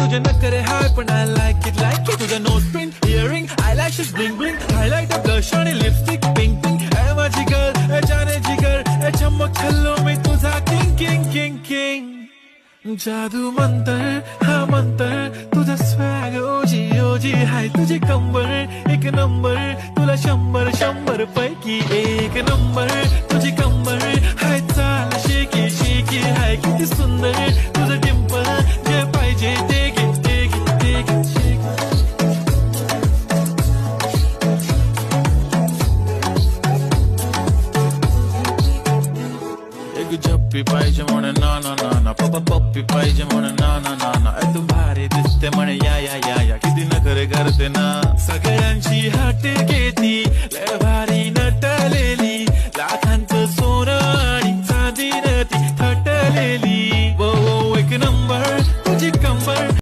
तुझे नखरे हाय पण आय लाईक इट तुझं nose print earring eyelashes bling bling highlight blush आणि लिपस्टिक पिंक पिंक ए माझी गर्ल ए जाने जिगर ए चमक छल्लो मी तुझा किंग किंग किंग किंग जादू मंतर हा मंतर तुझा स्वॅग ओजी ओजी हाय तुझी कंबर एक नंबर तुला 100 पैकी एक नंबर तुझी कंबर हाय चाल शेकी शेकी हाय किती सुंदर तुझं डिंपल जे पाहिजे ते घे ते घे ते घे शेकी एक झप्पी पाहिजे म्हणे ना ना ना ना पप्पा पप्पी पाहिजे म्हणे ना ना ना ना तू भारी दिसते म्हणे या या या या किती नखरे करते ना सगळ्यांची हाट घेती